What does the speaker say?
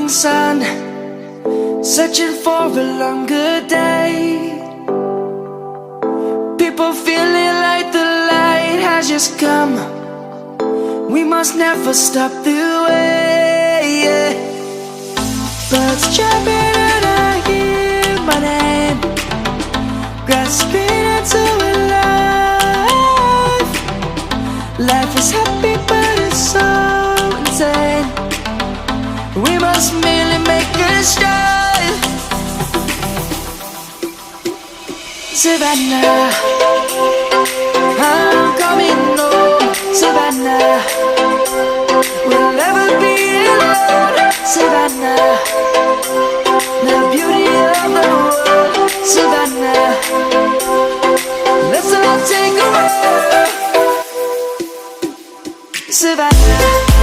morning sun, searching for a longer day. People feeling like the light has just come. We must never stop the way, yeah. Birds chirping and I hear my name, grasping into a life. Life is happy but it's so insane. We must merely make a start. Savannah, I'm coming home. Savannah, we'll never be alone. Savannah, the beauty of the world. Savannah, let's all take a walk. Savannah.